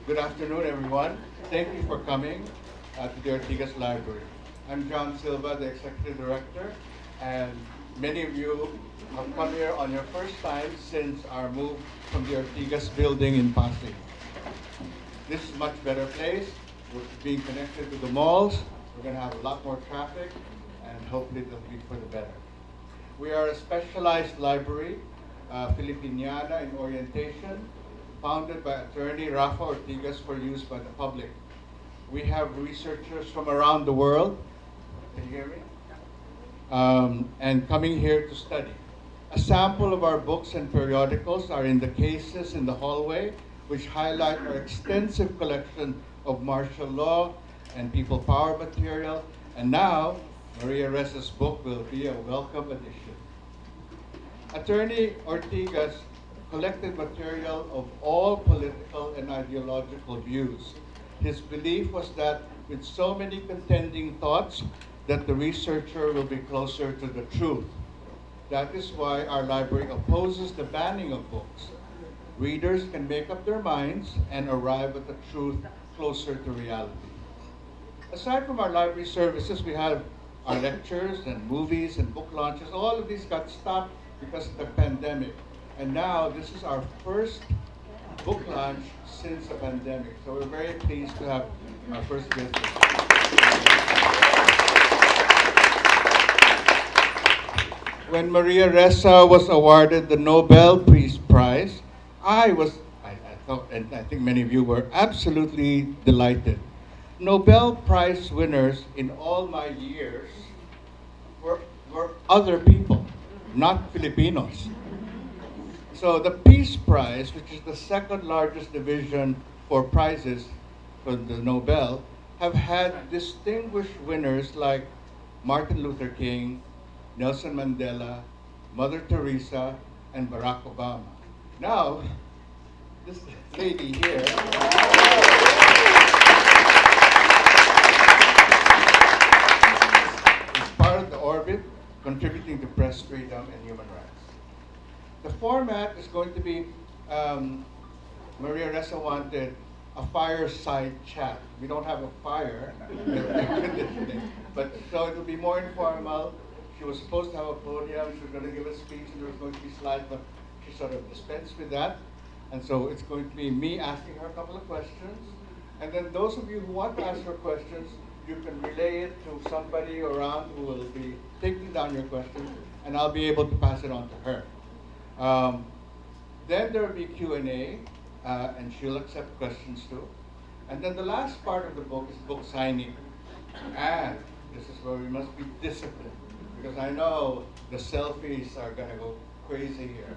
Good afternoon, everyone. Thank you for coming to the Ortigas Library. I'm John Silva, the Executive Director, and many of you have come here on your first time since our move from the Ortigas building in Pasig. This is a much better place. We're being connected to the malls. We're going to have a lot more traffic, and hopefully it'll be for the better. We are a specialized library, Filipiniana in orientation, founded by attorney Rafa Ortigas for use by the public. We have researchers from around the world, can you hear me? And coming here to study. A sample of our books and periodicals are in the cases in the hallway, which highlight our extensive collection of martial law and people power material. And now, Maria Ressa's book will be a welcome addition. Attorney Ortigas collected material of all political and ideological views. His belief was that with so many contending thoughts, that the researcher will be closer to the truth. That is why our library opposes the banning of books. Readers can make up their minds and arrive at the truth closer to reality. Aside from our library services, we have our lectures and movies and book launches. All of these got stopped because of the pandemic. And now this is our first book launch since the pandemic. So we're very pleased to have our first guest. When Maria Ressa was awarded the Nobel Peace Prize, I thought, and I think many of you were absolutely delighted. Nobel Prize winners in all my years were other people, not Filipinos. So the Peace Prize, which is the second largest division for prizes for the Nobel, have had distinguished winners like Martin Luther King, Nelson Mandela, Mother Teresa, and Barack Obama. Now, this lady here is part of the orbit contributing to press freedom and human rights. The format is going to be, Maria Ressa wanted a fireside chat. We don't have a fire, but so it'll be more informal. She was supposed to have a podium, she was going to give a speech, and there was going to be slides, but she sort of dispensed with that. And so it's going to be me asking her a couple of questions. And then those of you who want to ask her questions, you can relay it to somebody around who will be taking down your questions, and I'll be able to pass it on to her. Then there will be Q&A, and she'll accept questions too. And then the last part of the book is book signing. And this is where we must be disciplined, because I know the selfies are going to go crazy here.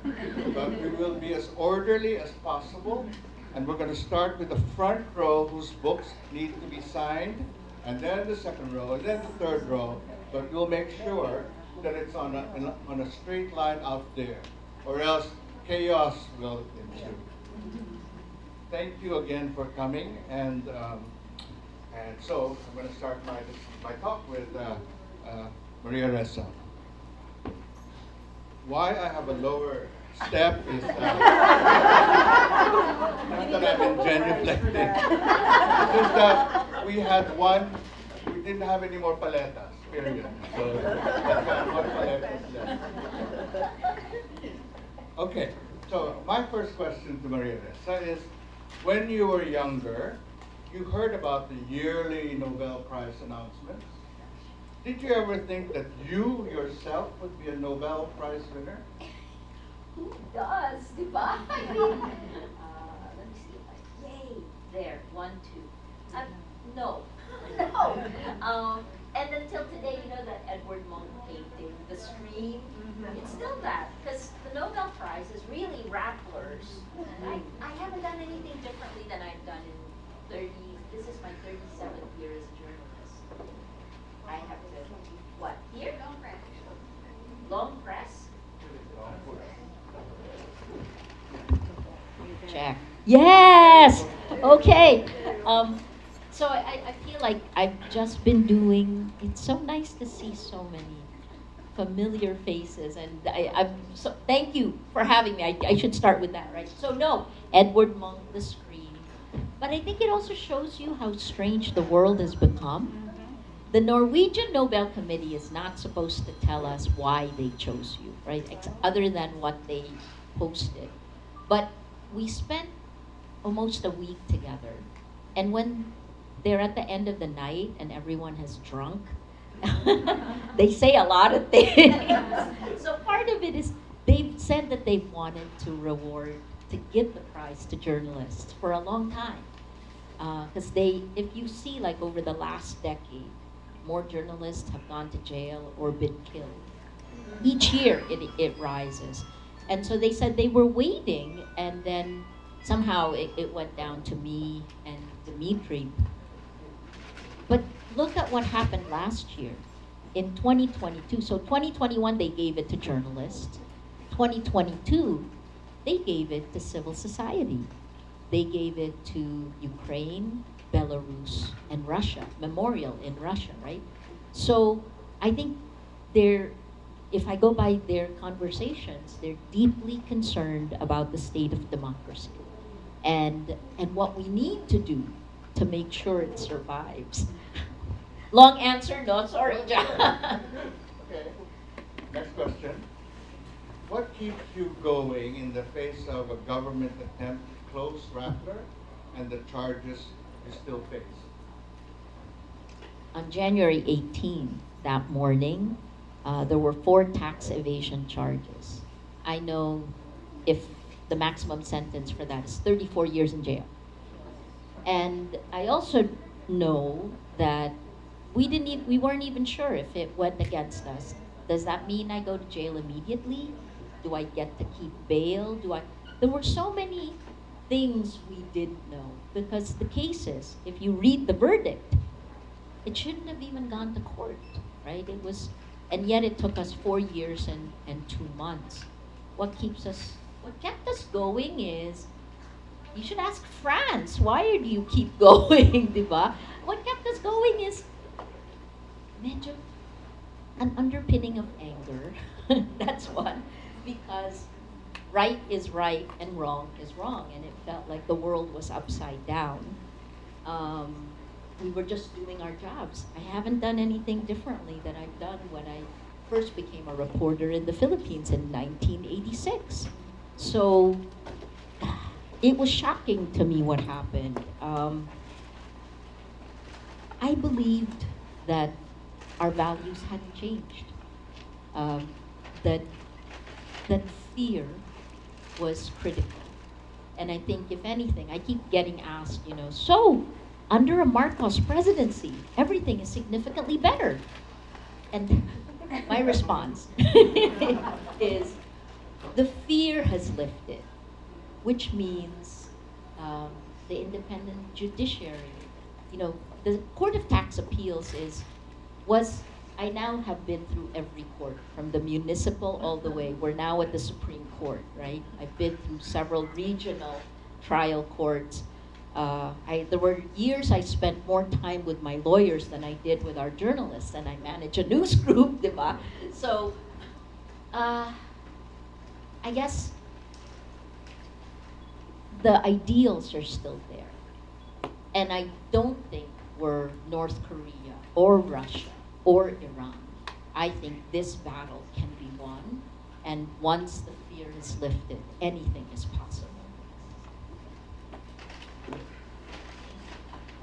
But we will be as orderly as possible, and we're going to start with the front row whose books need to be signed, and then the second row, and then the third row. But we'll make sure that it's on a straight line out there, or else chaos will ensue. Thank you again for coming, and so I'm going to start my talk with Maria Ressa. Why I have a lower step is not that I'm in genuflecting. It's just that we didn't have any more paletas, period. So that's why more paletas left. Okay, so my first question to Maria Ressa is, when you were younger, you heard about the yearly Nobel Prize announcements. Did you ever think that you yourself would be a Nobel Prize winner? Who does, diba? I mean, let me see. Yay, there, 1, 2. No, no. And until today, you know that Edward Monk painting, The Scream? It's still that, because the Nobel Prize is really Rapplers. I haven't done anything differently than I've done in 30, this is my 37th year as a journalist. I have to, what, here? Long press. Long press? Check. Yes! Okay. So I feel like I've just been doing, it's so nice to see so many familiar faces, and I'm so, thank you for having me. I should start with that, right? So no, Edward Monk, The Scream, But I think it also shows you how strange the world has become. The Norwegian Nobel Committee is not supposed to tell us why they chose you, right? Other than what they posted. But we spent almost a week together. And when they're at the end of the night and everyone has drunk, they say a lot of things. So part of it is they've said that they've wanted to reward, to give the prize to journalists for a long time. Because if you see like over the last decade, more journalists have gone to jail or been killed. Each year it rises. And so they said they were waiting, and then somehow it went down to me and Dimitri. But look at what happened last year in 2022. So 2021, they gave it to journalists. 2022, they gave it to civil society. They gave it to Ukraine, Belarus, and Russia, Memorial in Russia, right? So I think if I go by their conversations, they're deeply concerned about the state of democracy and what we need to do to make sure it survives. Long answer, no, sorry, John. Okay. Next question. What keeps you going in the face of a government attempt to close Rappler and the charges you still face? On January 18, that morning, there were 4 tax evasion charges. I know if the maximum sentence for that is 34 years in jail. And I also know that we weren't even sure if it went against us. Does that mean I go to jail immediately? Do I get to keep bail? There were so many things we didn't know, because the cases, if you read the verdict, it shouldn't have even gone to court, right? And yet it took us 4 years and 2 months. What kept us going is, you should ask France, why do you keep going, diba? What kept us going is medyo an underpinning of anger. That's one, because right is right and wrong is wrong, and it felt like the world was upside down. We were just doing our jobs. I haven't done anything differently than I've done when I first became a reporter in the Philippines in 1986. So it was shocking to me what happened. I believed that our values hadn't changed. That fear was critical. And I think, if anything, I keep getting asked, so under a Marcos presidency, everything is significantly better. And my response is, the fear has lifted, which means the independent judiciary. The Court of Tax Appeals I now have been through every court, from the municipal all the way. We're now at the Supreme Court, right? I've been through several regional trial courts. There were years I spent more time with my lawyers than I did with our journalists, and I manage a news group, diba? So, I guess the ideals are still there. And I don't think we're North Korea or Russia or Iran. I think this battle can be won, and once the fear is lifted, anything is possible.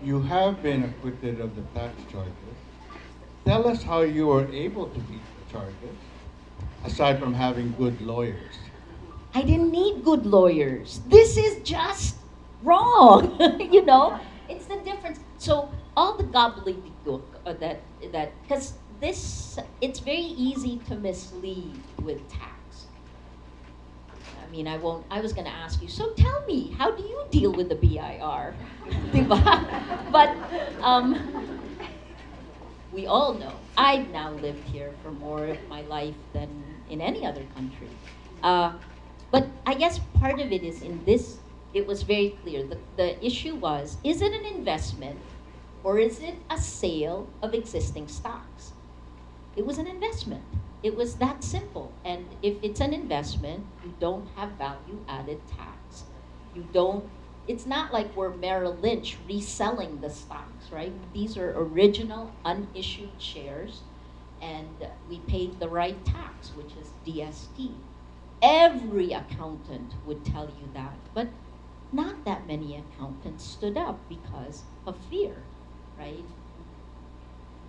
You have been acquitted of the tax charges. Tell us how you were able to beat the charges, aside from having good lawyers. I didn't need good lawyers. This is just wrong. It's the difference. So all the gobbledygook because it's very easy to mislead with tax. I mean, I was going to ask you, so tell me, how do you deal with the BIR? But we all know, I've now lived here for more of my life than in any other country. But I guess part of it is it was very clear. The issue was, is it an investment or is it a sale of existing stocks? It was an investment. It was that simple. And if it's an investment, you don't have value-added tax. You don't it's not like we're Merrill Lynch reselling the stocks, right? These are original unissued shares, and we paid the right tax, which is DST. Every accountant would tell you that, but not that many accountants stood up because of fear, right?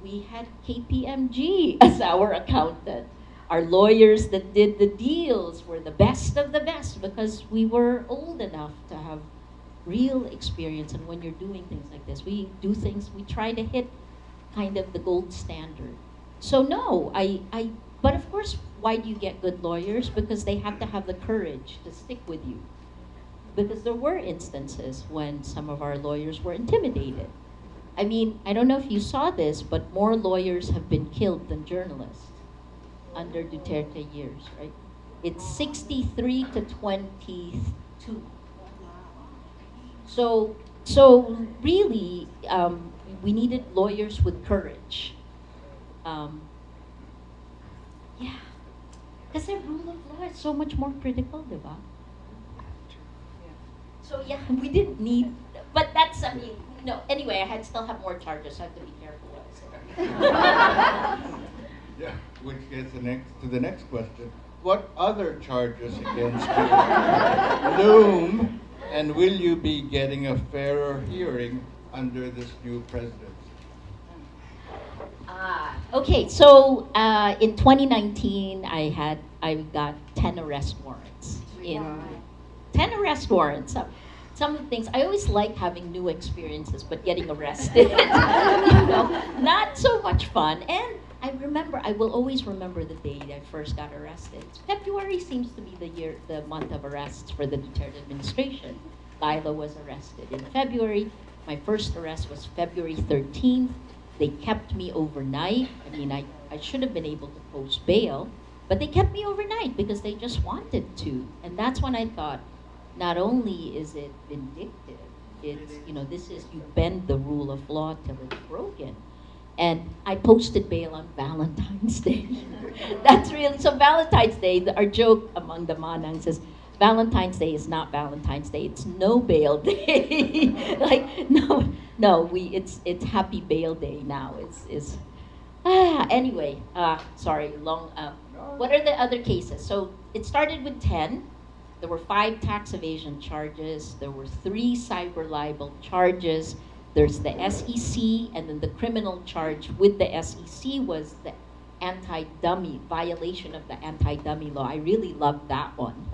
We had KPMG as our accountant. Our lawyers that did the deals were the best of the best because we were old enough to have real experience. And when you're doing things like this, we try to hit kind of the gold standard. So no, but of course, why do you get good lawyers? Because they have to have the courage to stick with you. Because there were instances when some of our lawyers were intimidated. I mean, I don't know if you saw this, but more lawyers have been killed than journalists under Duterte years, right? It's 63 to 22. So really, we needed lawyers with courage. Yeah, because the rule of law is so much more critical, diba? So yeah, we didn't need, but that's, I mean, no, anyway, still have more charges, so I have to be careful what I say. Yeah, which gets to the next question. What other charges against you loom, and will you be getting a fairer hearing under this new presidency? Okay, so in 2019, I got 10 arrest warrants. 10 arrest warrants. Some of the things, I always like having new experiences, but getting arrested, not so much fun. And I will always remember the day that I first got arrested. February seems to be the month of arrests for the Duterte administration. Lila was arrested in February. My first arrest was February 13th. They kept me overnight. I mean, I should have been able to post bail, but they kept me overnight because they just wanted to. And that's when I thought, not only is it vindictive, it's, this is, you bend the rule of law till it's broken. And I posted bail on Valentine's Day. That's really, so Valentine's Day, our joke among the Manangs is, Valentine's Day is not Valentine's Day, it's no bail day. Like, no, it's happy bail day now. Anyway, sorry, what are the other cases? So it started with 10. There were 5 tax evasion charges. There were 3 cyber libel charges. There's the SEC, and then the criminal charge with the SEC was the anti-dummy, violation of the anti-dummy law. I really loved that one,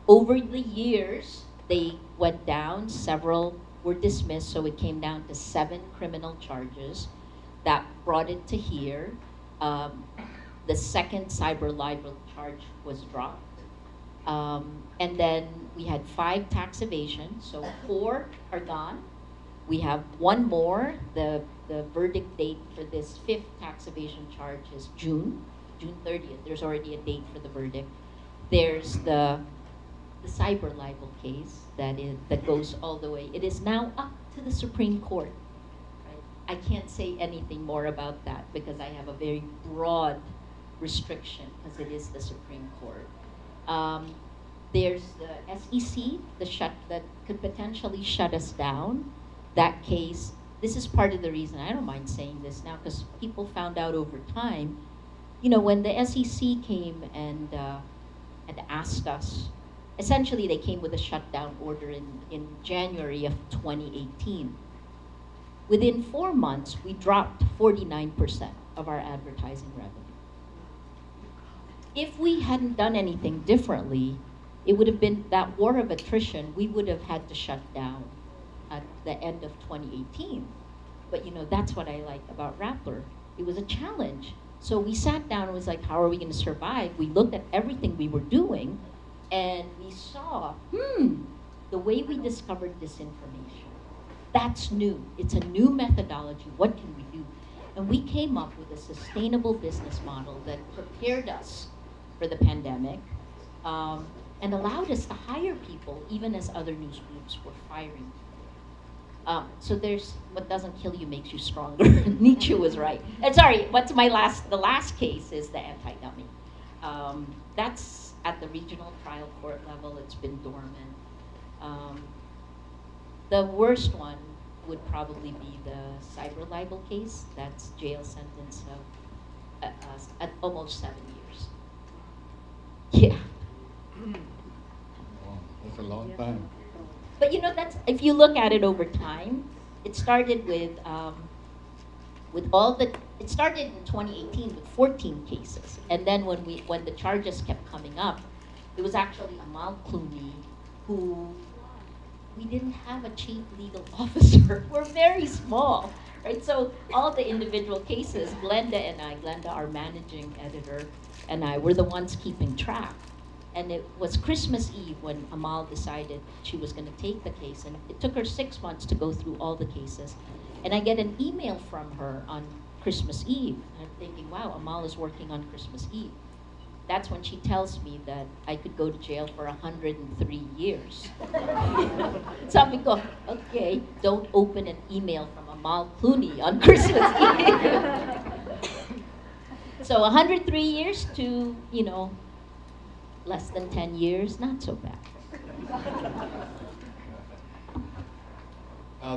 Over the years, they went down. Several were dismissed, so it came down to 7 criminal charges. That brought it to here. The second cyber libel charge was dropped. And then we had 5 tax evasion, so 4 are gone. We have 1 more. The verdict date for this 5th tax evasion charge is June 30th. There's already a date for the verdict. There's the cyber libel case that goes all the way. It is now up to the Supreme Court. Right? I can't say anything more about that because I have a very broad restriction because it is the Supreme Court. There's the SEC, that could potentially shut us down. That case, this is part of the reason, I don't mind saying this now, because people found out over time, when the SEC came and asked us, essentially they came with a shutdown order in January of 2018. Within 4 months, we dropped 49% of our advertising revenue. If we hadn't done anything differently, it would have been that war of attrition. We would have had to shut down at the end of 2018. But that's what I like about Rappler. It was a challenge. So we sat down and was like, how are we going to survive? We looked at everything we were doing, and we saw, the way we discovered disinformation. That's new. It's a new methodology. What can we do? And we came up with a sustainable business model that prepared us for the pandemic, and allowed us to hire people even as other news groups were firing people. So there's, what doesn't kill you makes you stronger. Nietzsche was right. Sorry, the last case is the anti-dummy. That's at the regional trial court level. It's been dormant. Um, the worst one would probably be the cyber libel case. That's jail sentence of at almost 7 years. Yeah. Wow, that's a long time. But you know, that's if you look at it over time, it started with all the. It started in 2018 with 14 cases, and then when the charges kept coming up, it was actually Amal Clooney who we didn't have a chief legal officer. We're very small, right? So all the individual cases, Glenda, our managing editor, and I were the ones keeping track. And it was Christmas Eve when Amal decided she was going to take the case. And it took her 6 months to go through all the cases. And I get an email from her on Christmas Eve. And I'm thinking, wow, Amal is working on Christmas Eve. That's when she tells me that I could go to jail for 103 years. Sabi ko, okay, don't open an email from Amal Clooney on Christmas Eve. So 103 years to, less than 10 years, not so bad.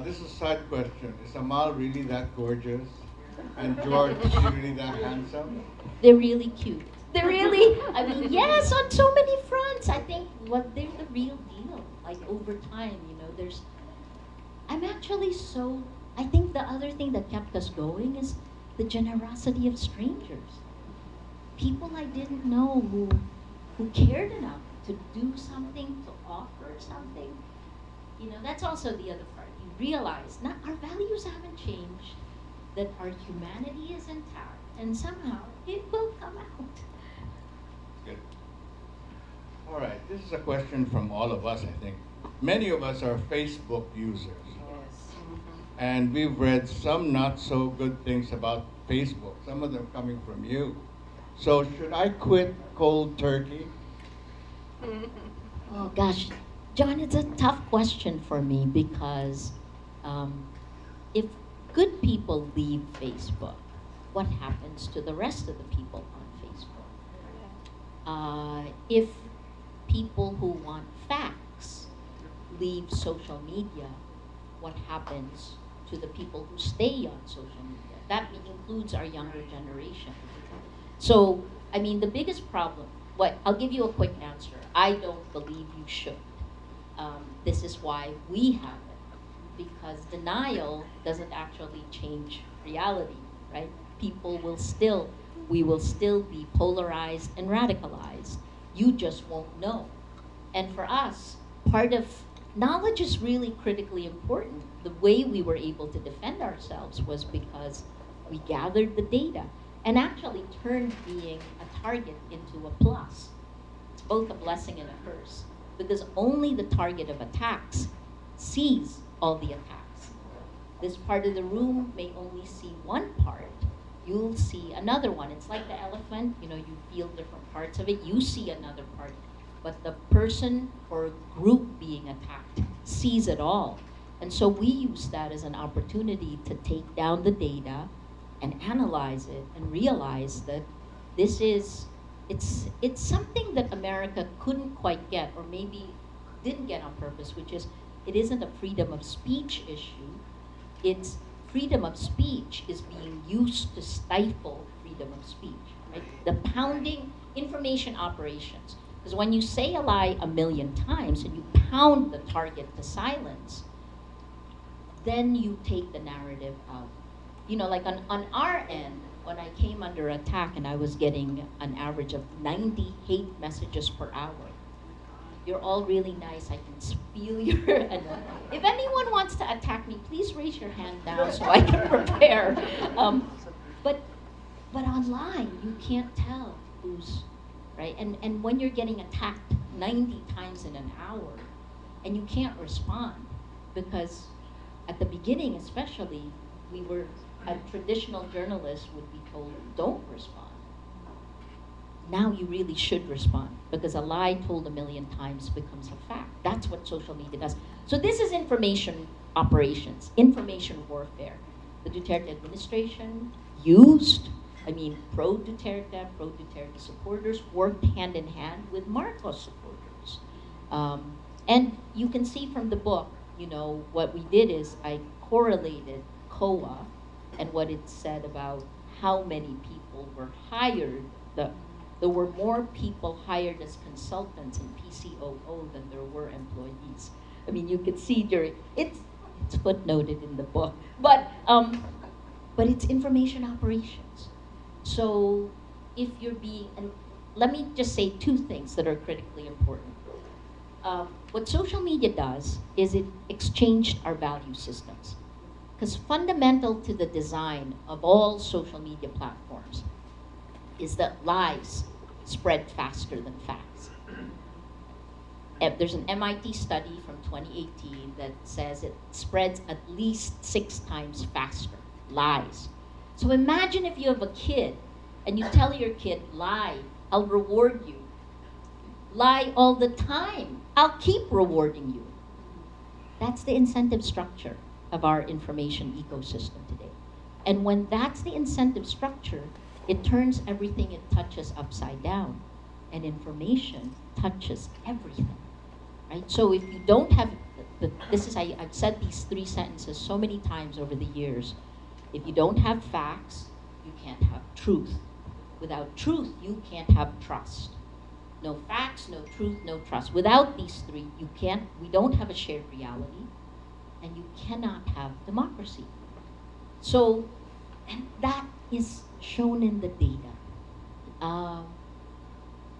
This is a side question. Is Amal really that gorgeous? And George, is he really that handsome? They're really cute. They're really, yes, on so many fronts. I think they're the real deal. Like over time, I think the other thing that kept us going is the generosity of strangers. People I didn't know who cared enough to do something, to offer something. That's also the other part. You realize our values haven't changed, that our humanity is intact, and somehow it will come out. Good. All right, this is a question from all of us, I think. Many of us are Facebook users. Yes. And we've read some not so good things about Facebook, some of them coming from you. So should I quit cold turkey? Oh gosh, John, it's a tough question for me because if good people leave Facebook, what happens to the rest of the people on Facebook? If people who want facts leave social media, what happens to the people who stay on social media? That includes our younger generation. So, the biggest problem, I'll give you a quick answer. I don't believe you should. This is why we have it, because denial doesn't actually change reality, right? We will still be polarized and radicalized. You just won't know. And for us, part of knowledge is really critically important. The way we were able to defend ourselves was because we gathered the data and actually turned being a target into a plus. It's both a blessing and a curse, because only the target of attacks sees all the attacks. This part of the room may only see one part. You'll see another one. It's like the elephant, you feel different parts of it. You see another part. But the person or group being attacked sees it all. And so we use that as an opportunity to take down the data and analyze it and realize that it's something that America couldn't quite get, or maybe didn't get on purpose, which is it isn't a freedom of speech issue. It's freedom of speech is being used to stifle freedom of speech, right? The pounding information operations. Because when you say a lie 1,000,000 times and you pound the target to silence, then you take the narrative out. Like on our end, when I came under attack and I was getting an average of 90 hate messages per hour. You're all really nice. I can feel your. If anyone wants to attack me, please raise your hand down so I can prepare. But online, you can't tell who's right. And when you're getting attacked 90 times in an hour, and you can't respond, because at the beginning, especially, a traditional journalist would be told, don't respond. Now you really should respond, because a lie told 1,000,000 times becomes a fact. That's what social media does. So this is information operations, information warfare. The Duterte administration used, pro-Duterte supporters worked hand in hand with Marcos supporters. And you can see from the book, you know, what we did is I correlated COA and what it said about how many people were hired. There were more people hired as consultants in PCOO than there were employees. I mean, you could see during, it's footnoted in the book, but it's information operations. So if you're being, and let me just say two things that are critically important. What social media does is it exchanged our value systems. Because fundamental to the design of all social media platforms is that lies spread faster than facts. There's an MIT study from 2018 that says it spreads at least 6 times faster, lies. So imagine if you have a kid and you tell your kid, lie, I'll reward you. Lie all the time, I'll keep rewarding you. That's the incentive structure of our information ecosystem today. And when that's the incentive structure, it turns everything it touches upside down. And information touches everything, right? So if you don't have, I've said these 3 sentences so many times over the years. If you don't have facts, you can't have truth. Without truth, you can't have trust. No facts, no truth, no trust. Without these 3, we don't have a shared reality, and you cannot have democracy. So, and that is shown in the data.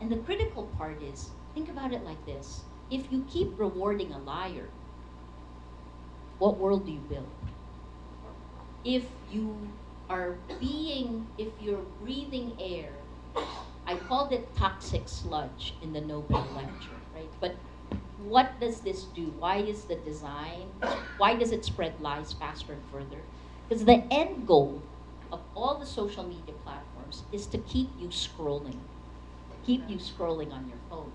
And the critical part is, think about it like this. If you keep rewarding a liar, what world do you build? If you're breathing air, I called it toxic sludge in the Nobel lecture, right? But what does this do? Why does it spread lies faster and further? Because the end goal of all the social media platforms is to keep you scrolling on your phone.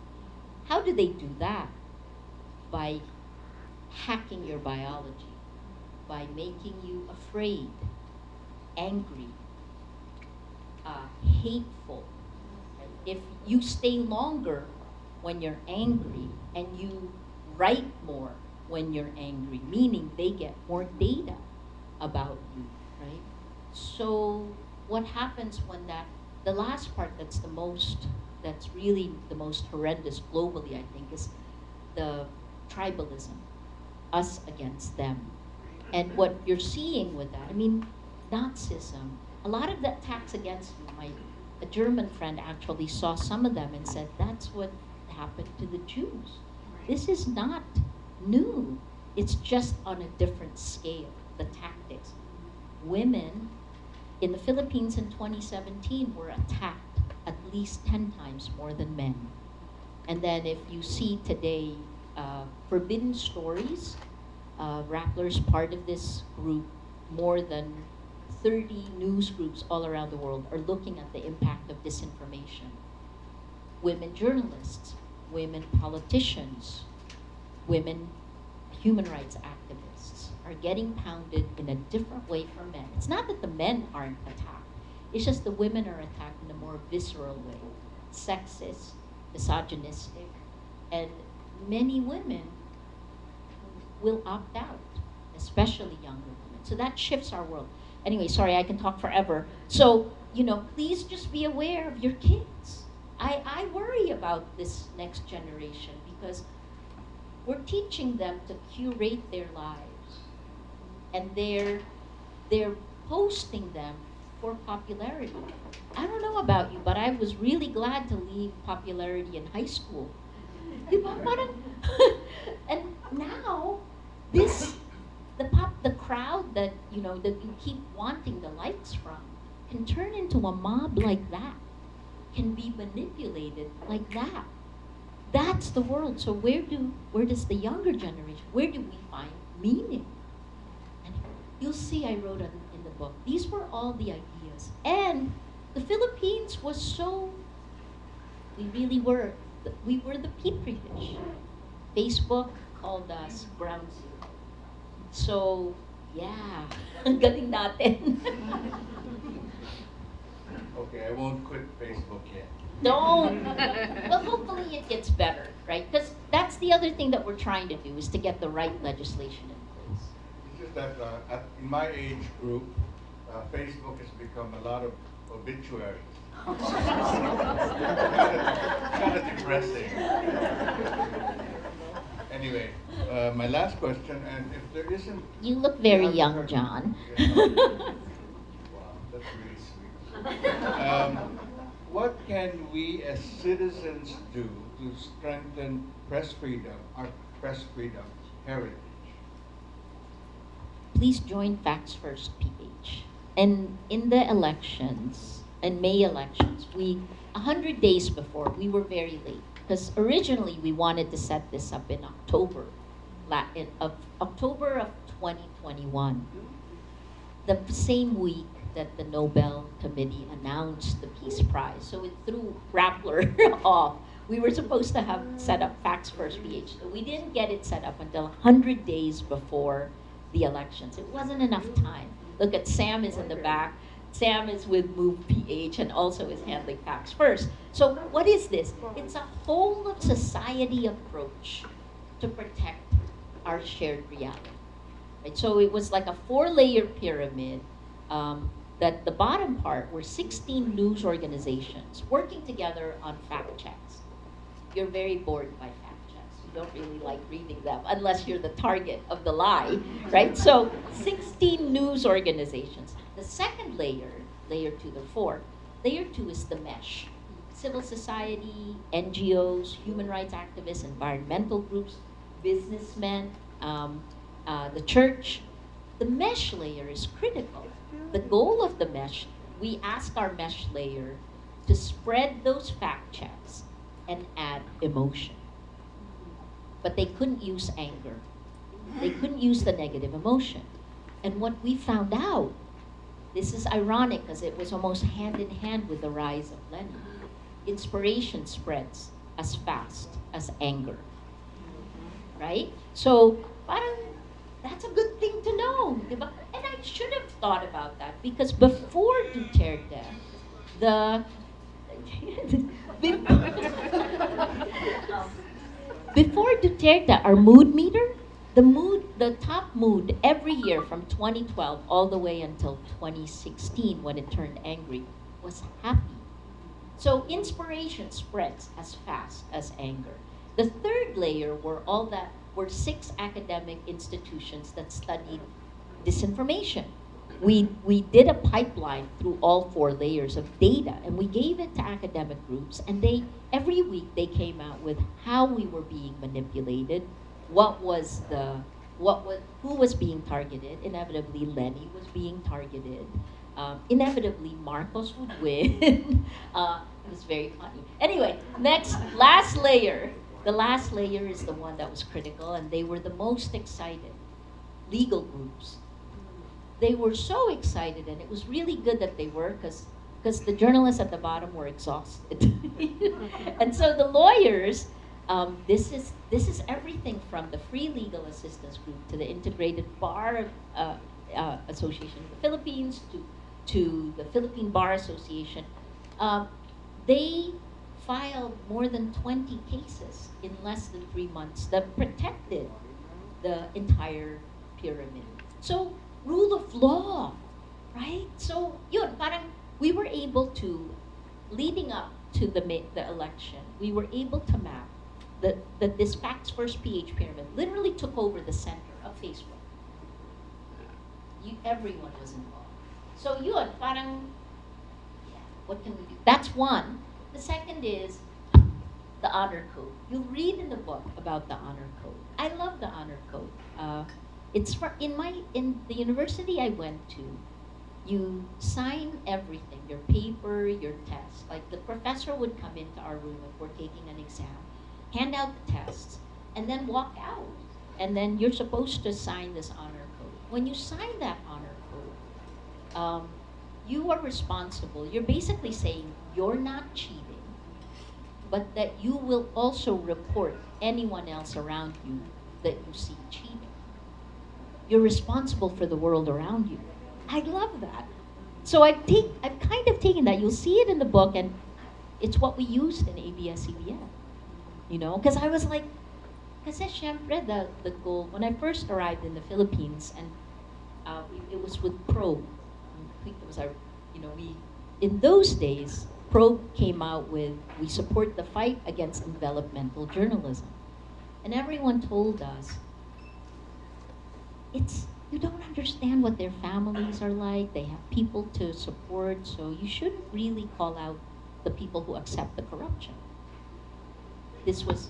How do they do that? By hacking your biology, by making you afraid, angry, hateful. If you stay longer when you're angry and you write more when you're angry, meaning they get more data about you, right? So what happens when the last part that's really the most horrendous globally, I think, is the tribalism, us against them. And what you're seeing with that, I mean, Nazism, a lot of the attacks against you, a German friend actually saw some of them and said, that's what happened to the Jews. This is not new. It's just on a different scale, the tactics. Women in the Philippines in 2017 were attacked at least 10 times more than men. And then if you see today, Forbidden Stories, Rappler's part of this group, more than 30 news groups all around the world are looking at the impact of disinformation. Women journalists, women politicians, women human rights activists are getting pounded in a different way from men. It's not that the men aren't attacked, it's just the women are attacked in a more visceral way, sexist, misogynistic, and many women will opt out, especially younger women. So that shifts our world. Anyway, sorry, I can talk forever. So, please just be aware of your kids. I worry about this next generation because we're teaching them to curate their lives. And they're posting them for popularity. I don't know about you, but I was really glad to leave popularity in high school. And now, the crowd that you keep wanting the likes from can turn into a mob like that, can be manipulated like that. That's the world. So where does the younger generation, where do we find meaning? And you'll see I wrote in the book, these were all the ideas. And the Philippines was we were the petri dish. Facebook called us ground zero. So, yeah, galing natin. Okay, I won't quit Facebook yet. Don't. Well, hopefully it gets better, right? Because that's the other thing that we're trying to do is to get the right legislation in place. It's just that in my age group, Facebook has become a lot of obituaries. Kind of depressing. Anyway, my last question, and if there isn't... You look very Yeah, young, sure. John. Yeah. Wow, that's really sweet. What can we as citizens do to strengthen press freedom, our press freedom heritage? Please join FactsFirstPH. And in the elections, in May elections, 100 days before, we were very late. Because originally we wanted to set this up in October of 2021. The same week that the Nobel Committee announced the Peace Prize. So it threw Rappler off. We were supposed to have set up FactsFirstPH. So we didn't get it set up until 100 days before the elections. It wasn't enough time. Look at Sam is in the back. Sam is with Move PH and also is handling Facts First. So what is this? It's a whole of society approach to protect our shared reality. Right? So it was like a 4-layer pyramid that the bottom part were 16 news organizations working together on fact checks. You're very bored by fact checks. You don't really like reading them unless you're the target of the lie, right? So 16 news organizations. The second layer, layer 2 to 4, layer 2 is the mesh. Civil society, NGOs, human rights activists, environmental groups, businessmen, the church. The mesh layer is critical. The goal of the mesh, we ask our mesh layer to spread those fact checks and add emotion. But they couldn't use anger. They couldn't use the negative emotion. And what we found out, this is ironic because it was almost hand in hand with the rise of Lenin. Inspiration spreads as fast as anger, right? So parang that's a good thing to know, diba? And I should have thought about that because before Duterte, before Duterte, our mood meter, the top mood every year from 2012 all the way until 2016 when it turned angry was happy. So inspiration spreads as fast as anger. The third layer were 6 academic institutions that studied disinformation. We did a pipeline through all 4 layers of data, and we gave it to academic groups, and every week they came out with how we were being manipulated, who was being targeted. Inevitably, Lenny was being targeted. Inevitably, Marcos would win. It was very funny. Anyway, last layer. The last layer is the one that was critical, and they were the most excited. Legal groups. They were so excited, and it was really good that they were, because the journalists at the bottom were exhausted. And so the lawyers, this is everything from the Free Legal Assistance Group to the Integrated Bar Association of the Philippines to the Philippine Bar Association. They filed more than 20 cases in less than 3 months that protected the entire pyramid. So rule of law, right? So yun, parang we were able to, leading up to the election, we were able to map that this FactsFirstPH pyramid literally took over the center of Facebook. Everyone was involved. So yun, parang, yeah, what can we do? That's one. The second is the honor code. You'll read in the book about the honor code. I love the honor code. It's in the university I went to. You sign everything, your paper, your test. Like the professor would come into our room if we're taking an exam, hand out the tests, and then walk out. And then you're supposed to sign this honor code. When you sign that honor code, you are responsible. You're basically saying you're not cheating, but that you will also report anyone else around you that you see cheating. You're responsible for the world around you. I love that. So I've kind of taken that. You'll see it in the book, and it's what we used in ABS-CBN. You know, because I was like, kasi syempre the goal, when I first arrived in the Philippines, and it was with Probe. I think it was our, you know, in those days, Probe came out with, we support the fight against envelopmental journalism. And everyone told us, you don't understand what their families are like, they have people to support, so you shouldn't really call out the people who accept the corruption. This was,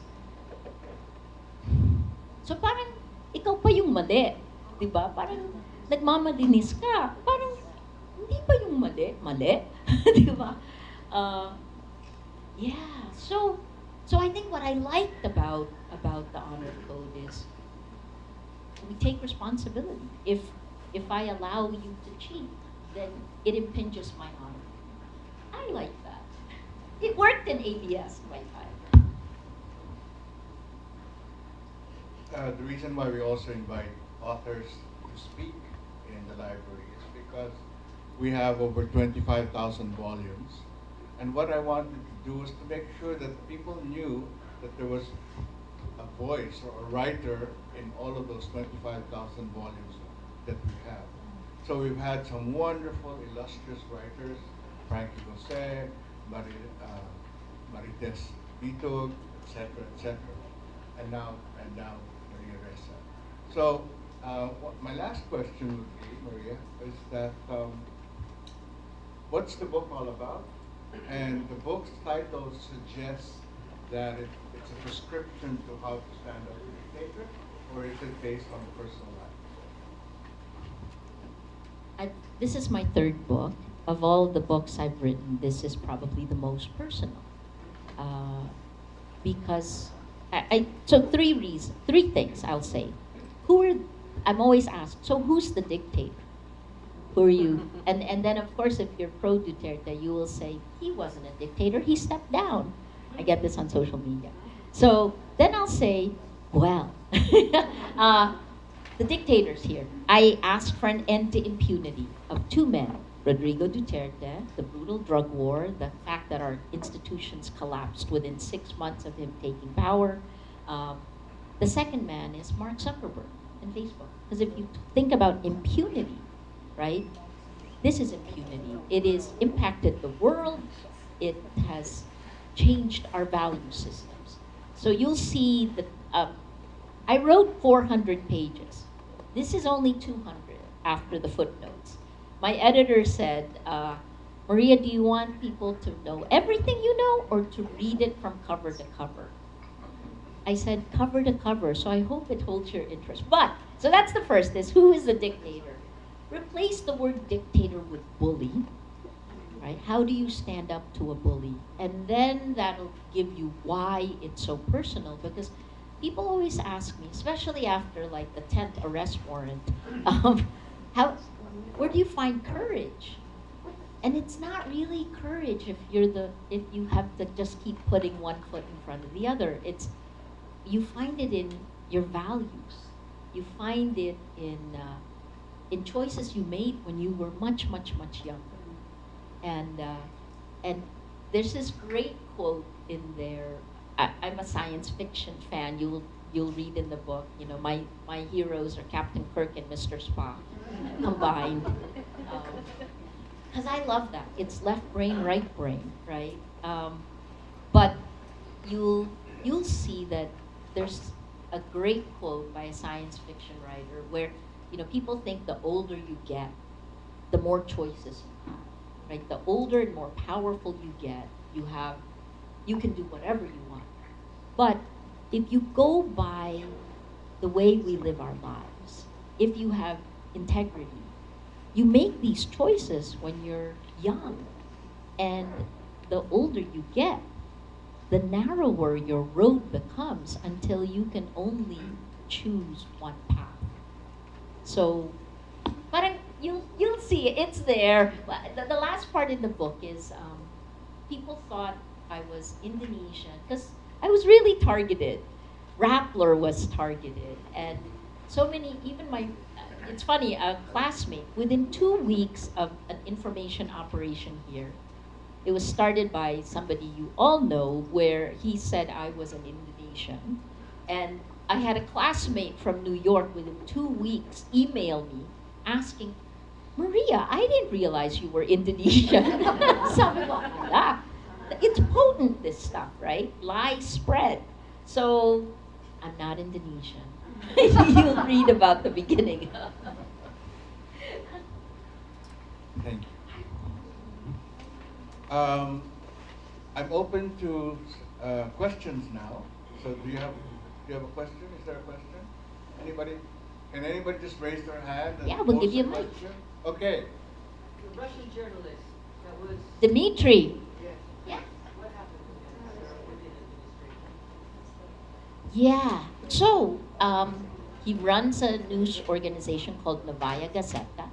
so parang, ikaw pa yung mali, di ba? Parang, nagmamalinis ka, parang, hindi ba yung mali? Mali? Di ba? Yeah, so I think what I liked about the honor code is we take responsibility. If I allow you to cheat, then it impinges my honor. I like that. It worked in ABS my time. The reason why we also invite authors to speak in the library is because we have over 25,000 volumes. And what I wanted to do is to make sure that people knew that there was a voice or a writer in all of those 25,000 volumes that we have. So we've had some wonderful, illustrious writers, Frankie Jose, Marites Bitog, etc. And now Maria Ressa. So my last question would be, Maria, is that what's the book all about? And the book's title suggests that it's a prescription to how to stand up to a dictator, or is it based on personal life? This is my third book. Of all the books I've written, this is probably the most personal. Because, so three things I'll say. I'm always asked, so who's the dictator? Who are you? And then of course if you're pro Duterte, you will say, he wasn't a dictator, he stepped down. I get this on social media. So then I'll say, well, the dictator's here. I asked for an end to impunity of two men, Rodrigo Duterte, the brutal drug war, the fact that our institutions collapsed within 6 months of him taking power. The second man is Mark Zuckerberg and Facebook. Because if you think about impunity, right? This is impunity. It has impacted the world. It has changed our value systems. So you'll see that I wrote 400 pages. This is only 200 after the footnotes. My editor said, Maria, do you want people to know everything you know or to read it from cover to cover? I said cover to cover, so I hope it holds your interest. But, so that's the first, is who is the dictator? Replace the word dictator with bully, right? How do you stand up to a bully? And then that'll give you why it's so personal, because people always ask me, especially after like the 10th arrest warrant, where do you find courage? And it's not really courage if you have to just keep putting one foot in front of the other. You find it in your values. You find it in choices you made when you were much, much, much younger. And there's this great quote in there. I'm a science fiction fan. You'll read in the book. You know, my heroes are Captain Kirk and Mr. Spock combined. Because I love that. It's left brain, right brain, right? But you'll see that there's a great quote by a science fiction writer where, you know, people think the older you get, the more choices you have, right? The older and more powerful you get, you can do whatever you want. But if you go by the way we live our lives, if you have integrity, you make these choices when you're young. And the older you get, the narrower your road becomes until you can only choose one path. So, parang you'll see it, it's there. The last part in the book is people thought I was Indonesian because I was really targeted. Rappler was targeted, and so many, even it's funny, a classmate, within 2 weeks of an information operation here, It was started by somebody you all know, where he said I was an Indonesian. And I had a classmate from New York within 2 weeks email me asking, Maria, I didn't realize you were Indonesian. Sabi ko, "Ala, it's potent, this stuff, right? Lies spread." So I'm not Indonesian. You'll read about the beginning. Thank you. I'm open to questions now. So do you have a question? Is there a question? Anybody? Can anybody just raise their hand? And Yeah, we'll give pose you a a mic. question? Okay. The Russian journalist that was. Dmitry. Yes. Yeah. What happened with the administration? Yeah. So he runs a news organization called Novaya Gazeta.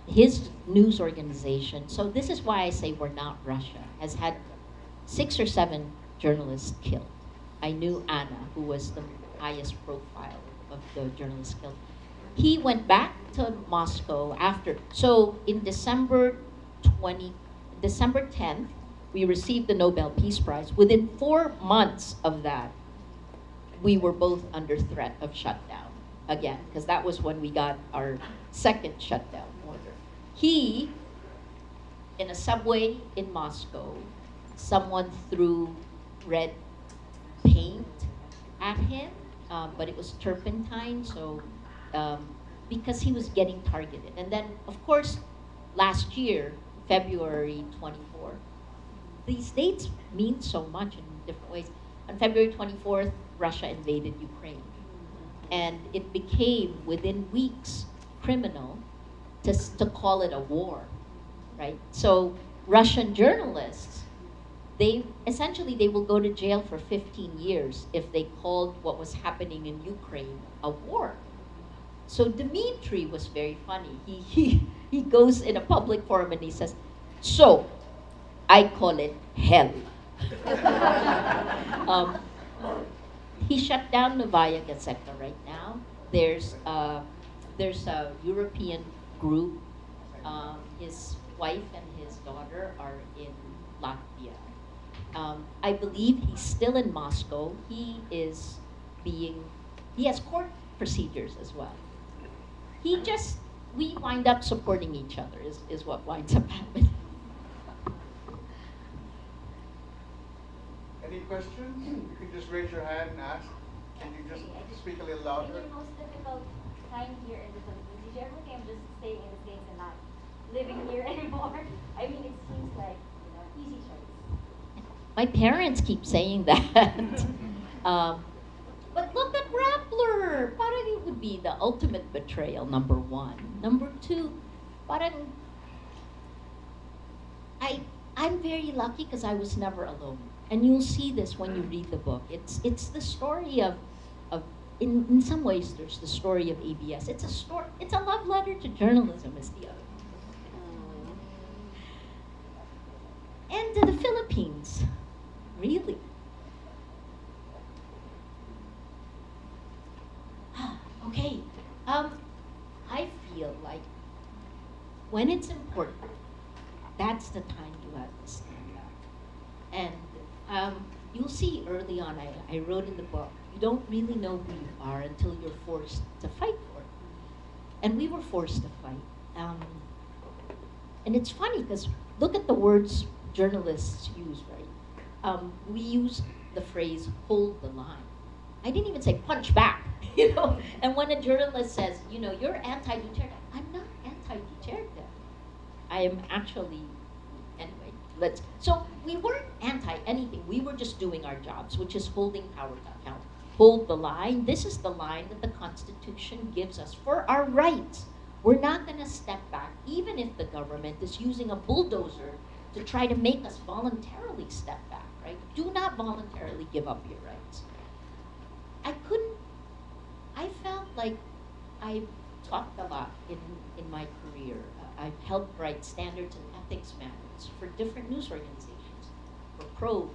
His news organization, so this is why I say we're not Russia, has had 6 or 7 journalists killed. I knew Anna, who was the highest profile of the journalists killed. He went back to Moscow after, so in December 10th, we received the Nobel Peace Prize. Within 4 months of that, we were both under threat of shutdown again, because that was when we got our second shutdown order. He, in a subway in Moscow, someone threw red paint at him, but it was turpentine, so because he was getting targeted. And then, of course, last year, February 24th, these dates mean so much in different ways. On February 24th, Russia invaded Ukraine. And it became, within weeks, criminal to call it a war, right? So Russian journalists, they will go to jail for 15 years if they called what was happening in Ukraine a war. So Dmitry was very funny. He goes in a public forum and he says, so I call it hell. He shut down Novaya Gazeta right now. There's a European group. His wife and his daughter are in Latvia. I believe he's still in Moscow. He has court procedures as well. We wind up supporting each other is what winds up happening. Any questions? You can just raise your hand and ask. Can you just speak a little In louder? your most difficult time here in the Philippines, did you ever think of just staying in the States and not living here anymore? I mean, it seems like, easy choice. My parents keep saying that. But look at Rappler. Parang it would be the ultimate betrayal, number 1. Number 2, parang I'm very lucky because I was never alone. And you'll see this when you read the book. It's the story of in some ways there's the story of ABS. It's a love letter to journalism is the other. And to the Philippines. Really. Okay. I feel like when it's important, that's the time you have to stand up. And you'll see early on, I wrote in the book, you don't really know who you are until you're forced to fight for it. And we were forced to fight. And it's funny because look at the words journalists use, right? We use the phrase hold the line. I didn't even say punch back, And when a journalist says, you're anti-Duterte, I'm not anti-Duterte. I am actually, anyway, so we weren't anti-anything. We were just doing our jobs, which is holding power to account. Hold the line. This is the line that the Constitution gives us for our rights. We're not going to step back, even if the government is using a bulldozer to try to make us voluntarily step back, right? Do not voluntarily give up your rights. I felt like I talked a lot in my career. I've helped write standards and ethics manuals for different news organizations, for Probe,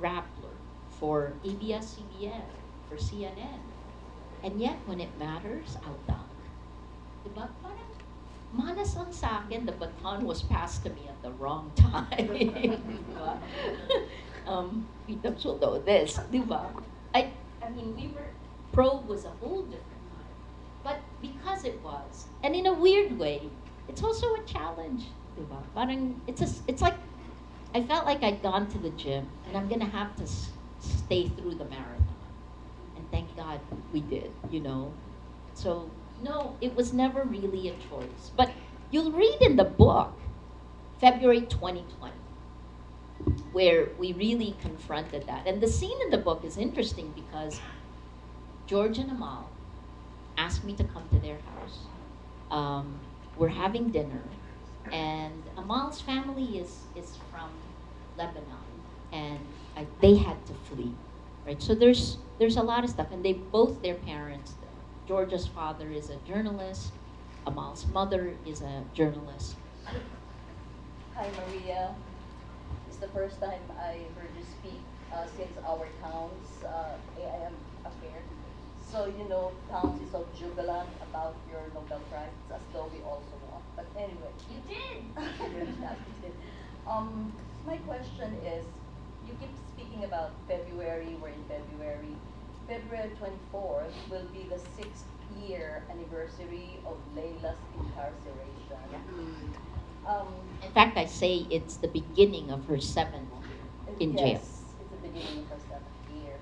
Rappler, for ABS-CBN, for CNN. And yet, when it matters, I'll duck. Diba? Parang malas lang sa akin, the baton was passed to me at the wrong time. Diba? Peter should know this, diba? I mean, Probe was a whole different time. But because it was, and in a weird way, it's also a challenge, diba? Parang, it's like, I felt like I'd gone to the gym, and I'm gonna have to stay through the marathon. And thank God we did, you know? So, no, it was never really a choice. But you'll read in the book, February 2020, where we really confronted that. And the scene in the book is interesting because George and Amal asked me to come to their house. We're having dinner, and Amal's family is from Lebanon, and they had to flee, right? So there's a lot of stuff, and their parents, Georgia's father is a journalist, Amal's mother is a journalist. Hi Maria, it's the first time I heard you speak since our Towns AIM affair. So you know, Towns is so jubilant about your Nobel Prize, it's as though we also won. But anyway. You did! Yeah, we did. My question is, you keep speaking about February, we're in February. February 24th will be the 6th year anniversary of Layla's incarceration. In fact, I say it's the beginning of her 7th year in jail. Yes, it's the beginning of her 7th year.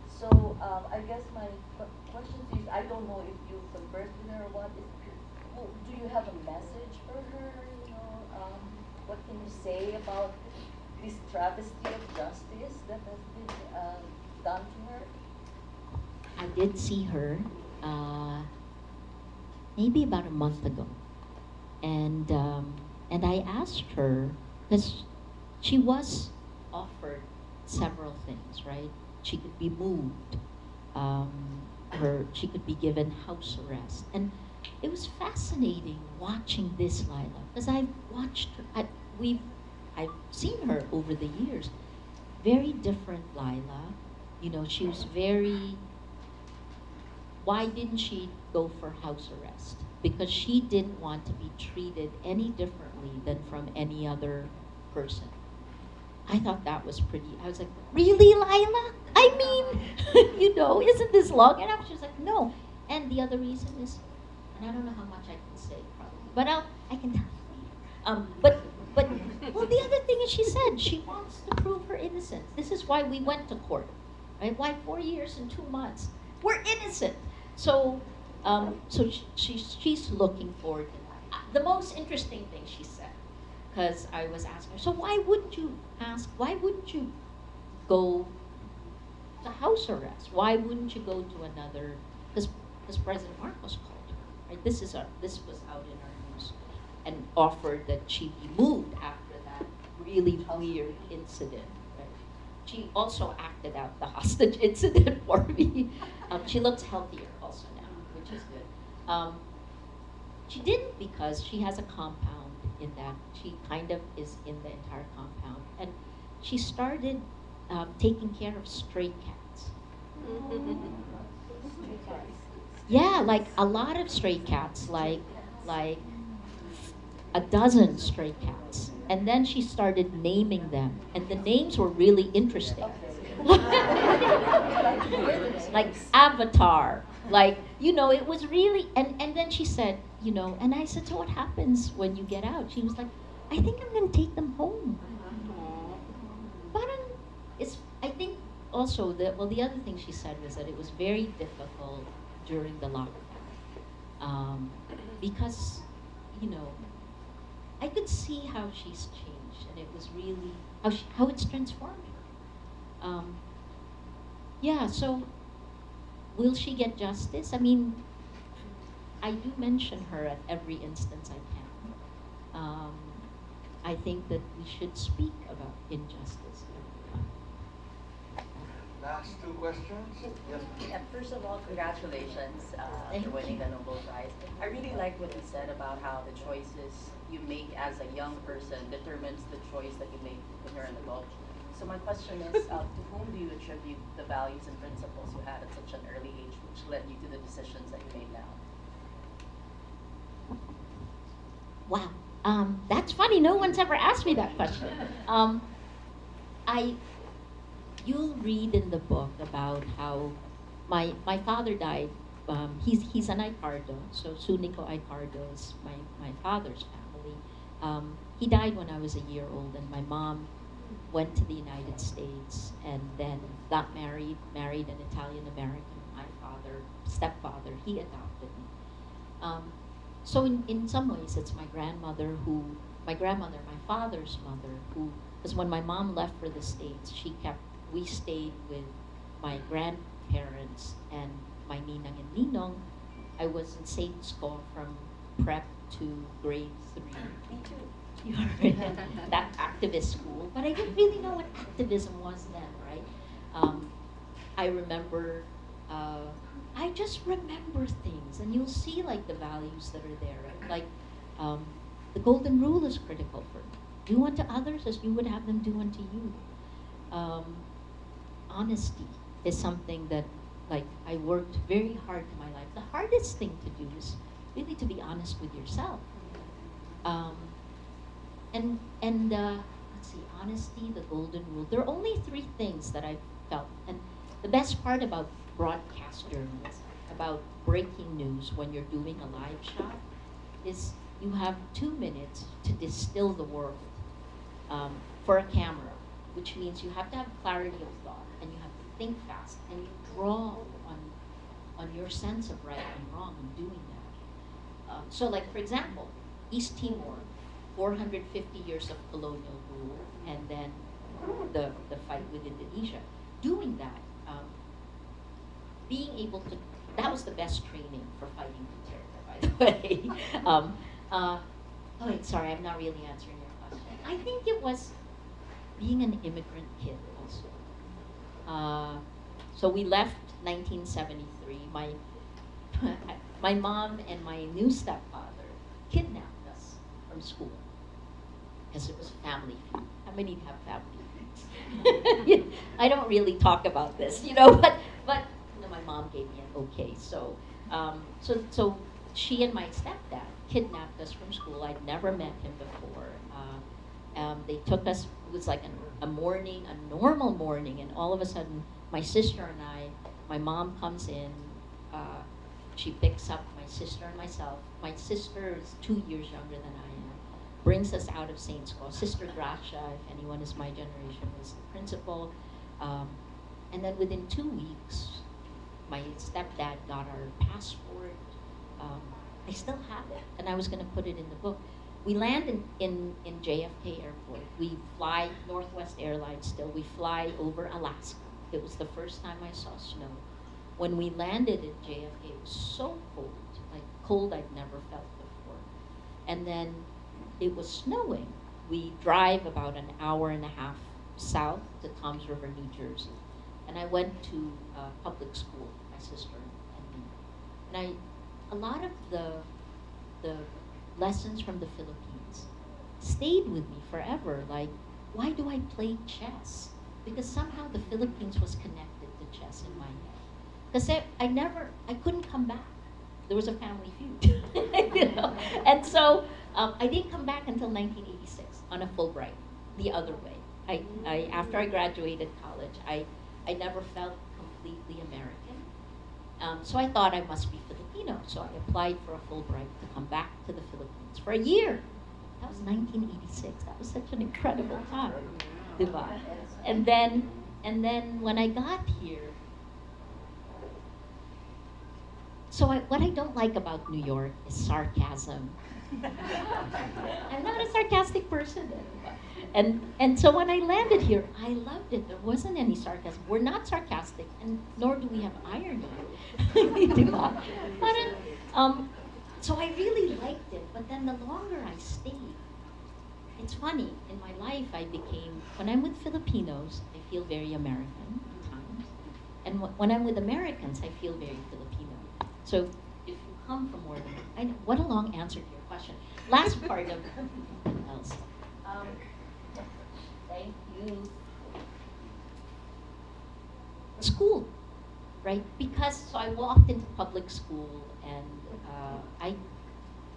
So I guess my question is, I don't know if you conversed with her or what. Do you have a message for her? You know, what can you say about this travesty of justice that has been done to her? I did see her maybe about a month ago, and I asked her, because she was offered several things, right? She could be moved, she could be given house arrest, and it was fascinating watching this Lila, because I've watched her. I've seen her over the years. Very different Lila, you know. She was very. Why didn't she go for house arrest? Because she didn't want to be treated any differently than from any other person. I thought that was pretty. I was like, really, Lila? I mean, you know, isn't this long enough? She was like, no. And the other reason is, and I don't know how much I can say, probably, but I can tell you later. But well, the other thing is, she said she wants to prove her innocence. This is why we went to court, right? Why 4 years and 2 months? We're innocent. So, she's looking forward to that. The most interesting thing she said, because I was asking her, so why wouldn't you go to house arrest? Why wouldn't you go to another? Because President Marcos called her, right? This was out in our news, and offered that she be moved after that really weird incident. Right? She also acted out the hostage incident for me. She looks healthier also now, which is good. She didn't, because she has a compound in that. She kind of is in the entire compound. And she started taking care of stray cats. Yeah, like a lot of stray cats, like a dozen stray cats. And then she started naming them. And the names were really interesting. Like Avatar. Like, you know, it was really, and then she said, you know, and I said, so what happens when you get out? She was like, I think I'm going to take them home. Parang, I think also, the other thing she said was that it was very difficult during the lockdown. Because, you know, I could see how she's changed, and it was really, how it's transformed her. Yeah, so will she get justice? I mean, I do mention her at every instance I can. I think that we should speak about injustice every time. Last two questions. Yes. Yeah, first of all, congratulations Thank for winning you. the Nobel Prize. I really like what you said about how the choices you make as a young person determines the choice that you make when you're an adult. So my question is, to whom do you attribute the values and principles you had at such an early age, which led you to the decisions that you made now? Wow. That's funny. No one's ever asked me that question. I, you'll read in the book about how my father died. He's an Icardo, so Sunico Icardo is my father's family. He died when I was a year old, and my mom went to the United States and then got married an Italian American. My stepfather, he adopted me. So in some ways, it's my grandmother, my father's mother, who, because when my mom left for the States, we stayed with my grandparents and my ninang and ninong. I was in Saints School from prep to grade 3. Me too. You were in that activist school, but I didn't really know what activism was then, right? I remember, I just remember things, and you'll see like the values that are there, right? Like the golden rule is critical for me. Do unto others as you would have them do unto you. Honesty is something that, like, I worked very hard in my life. The hardest thing to do is really to be honest with yourself. Let's see, honesty, the golden rule. There are only 3 things that I felt. And the best part about broadcast journalism, about breaking news when you're doing a live shot, is you have 2 minutes to distill the world for a camera, which means you have to have clarity of thought, and you have to think fast, and you draw on your sense of right and wrong in doing that. So like, for example, East Timor, 450 years of colonial rule, and then the fight with Indonesia. Doing that, being able to, that was the best training for fighting terror, by the way. Oh wait, sorry, I'm not really answering your question. I think it was being an immigrant kid also. So we left 1973. My mom and my new stepfather kidnapped us from school because it was family feud. How many have family feuds? I don't really talk about this, but you know, my mom gave me an okay. So she and my stepdad kidnapped us from school. I'd never met him before. They took us. It was like a morning, a normal morning, and all of a sudden, my sister and my mom comes in. She picks up my sister and myself. My sister is 2 years younger than I am. Brings us out of Saints School. Sister Gracia, if anyone is my generation, was the principal. And then within 2 weeks, my stepdad got our passport. I still have it, and I was going to put it in the book. We land in JFK Airport. We fly Northwest Airlines still. We fly over Alaska. It was the first time I saw snow. When we landed at JFK, it was so cold, like cold I'd never felt before. And then it was snowing. We drive about an hour and a half south to Toms River, New Jersey. And I went to public school, my sister and me. And a lot of the lessons from the Philippines stayed with me forever. Like, why do I play chess? Because somehow the Philippines was connected to chess in my head. Because I couldn't come back. There was a family feud, And so I didn't come back until 1986 on a Fulbright, the other way. After I graduated college, I never felt completely American. So I thought I must be Filipino. So I applied for a Fulbright to come back to the Philippines for a year. That was 1986. That was such an incredible time. Diba? And then when I got here, so what I don't like about New York is sarcasm. I'm not a sarcastic person. And so when I landed here, I loved it. There wasn't any sarcasm. We're not sarcastic, and nor do we have irony. So I really liked it. But then the longer I stayed, it's funny. In my life, when I'm with Filipinos, I feel very American at times. And when I'm with Americans, I feel very Filipino. So if you come from more than, what a long answer to your question. Last part of something else. Thank you. School, right? So I walked into public school and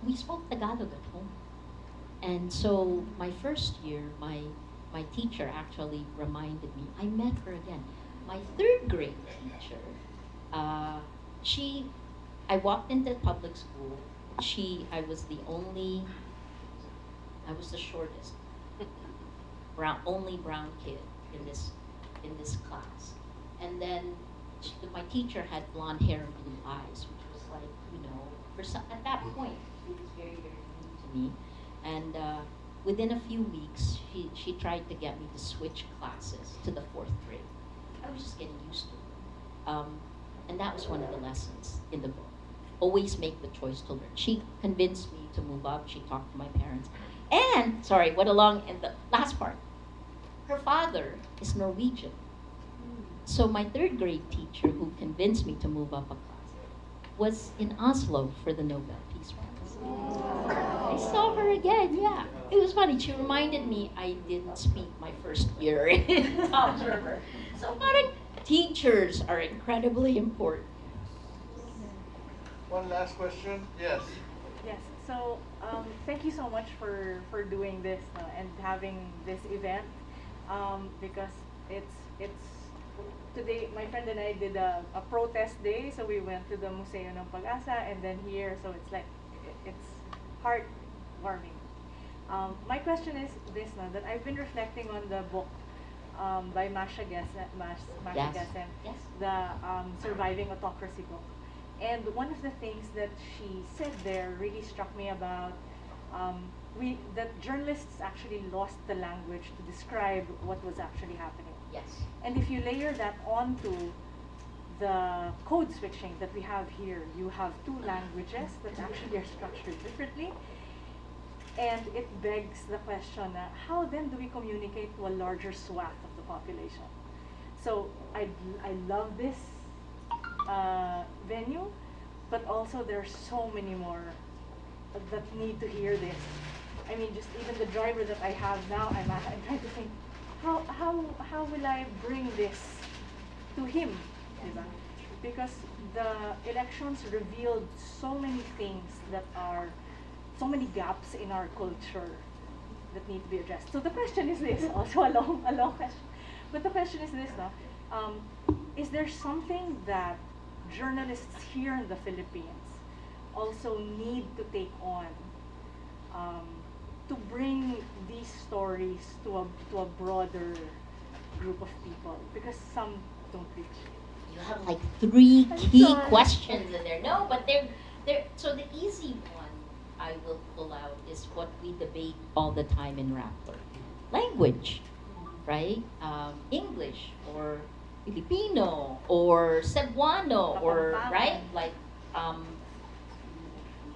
we spoke Tagalog at home. And so my first year, my teacher actually reminded me, I met her again. My third grade teacher, I walked into public school. I was the shortest, only brown kid in this class. And then my teacher had blonde hair and blue eyes, which was like, at that point, it was very, very new to me. And within a few weeks, she tried to get me to switch classes to the fourth grade. I was just getting used to it. And that was one of the lessons in the book. Always make the choice to learn. She convinced me to move up. She talked to my parents. And, in the last part, her father is Norwegian. So my third grade teacher, who convinced me to move up a class, was in Oslo for the Nobel Peace Prize. I saw her again, yeah. It was funny. She reminded me I didn't speak my first year in Tom's River. So teachers are incredibly important. One last question. Yes. Yes. So thank you so much for doing this and having this event because it's today. My friend and I did a protest day, so we went to the Museo ng Pag-asa and then here. So it's like it's heartwarming. My question is this: that I've been reflecting on the book by Masha Gessen, Yes. the Surviving Autocracy book. And one of the things that she said there really struck me about that journalists actually lost the language to describe what was actually happening. Yes. And if you layer that onto the code switching that we have here, you have two languages that actually are structured differently. And it begs the question, how then do we communicate to a larger swath of the population? So I love this venue, but also there's so many more that need to hear this. I mean, just even the driver that I have now, I'm trying to think, how will I bring this to him? Diba? Because the elections revealed so many things that are, so many gaps in our culture that need to be addressed. So the question is this, also a long question, but the question is this now. Is there something that journalists here in the Philippines also need to take on to bring these stories to a broader group of people? Because some don't reach it. You have like 3 key sorry. questions in there. No, but they're so the easy one I will pull out is what we debate all the time in Rappler. Language, right? English or Filipino or Cebuano or right?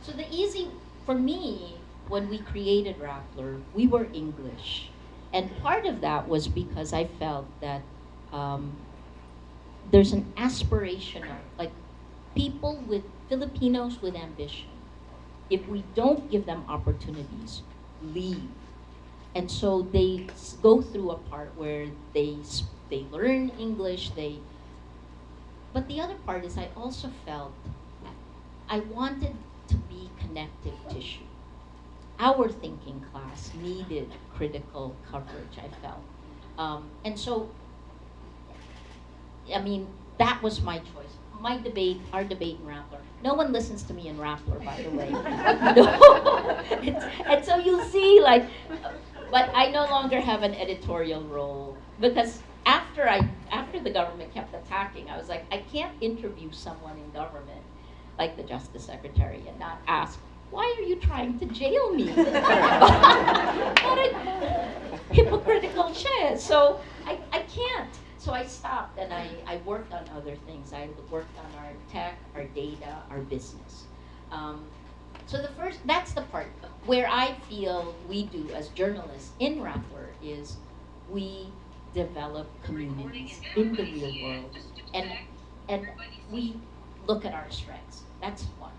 So the easy for me when we created Rappler, we were English. And part of that was because I felt that there's an aspirational, like Filipinos with ambition, if we don't give them opportunities, leave. And so they go through a part where they learn English, but the other part is I also felt I wanted to be connective tissue. Our thinking class needed critical coverage, I felt. And so, I mean, that was my choice. Our debate in Rappler. No one listens to me in Rappler, by the way. No. And so you'll see, but I no longer have an editorial role because after the government kept attacking, I was like, I can't interview someone in government, like the Justice Secretary, and not ask, why are you trying to jail me? What a hypocritical shit. So I can't. So I stopped and I worked on other things. I worked on our tech, our data, our business. So that's the part where I feel we do as journalists in Rappler is we develop communities in the real world and we look at our strengths. That's one.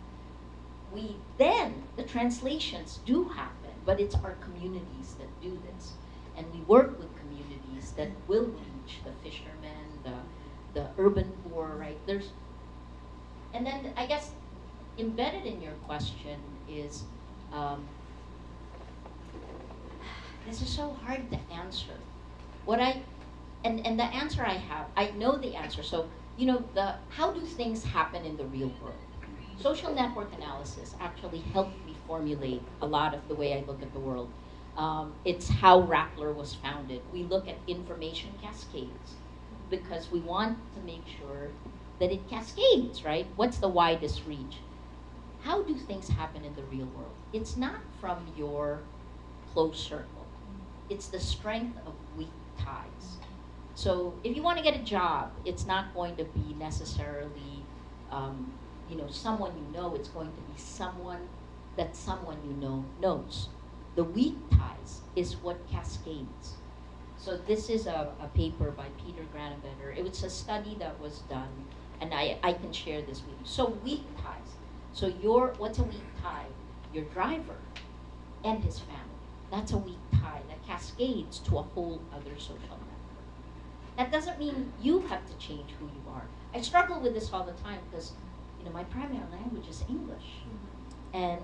Then the translations do happen, but it's our communities that do this. And we work with communities that will reach the fishermen, the urban poor, right? And then I guess embedded in your question is this is so hard to answer. And the answer I have, I know the answer. So, how do things happen in the real world? Social network analysis actually helped me formulate a lot of the way I look at the world. It's how Rappler was founded. We look at information cascades because we want to make sure that it cascades, right? What's the widest reach? How do things happen in the real world? It's not from your close circle. It's the strength of weak ties. So if you want to get a job, it's not going to be necessarily, someone you know. It's going to be someone that someone you know knows. The weak ties is what cascades. So this is a paper by Peter Granovetter. It was a study that was done, and I can share this with you. So weak ties. So what's a weak tie? Your driver and his family. That's a weak tie that cascades to a whole other social network. That doesn't mean you have to change who you are. I struggle with this all the time because, my primary language is English. And,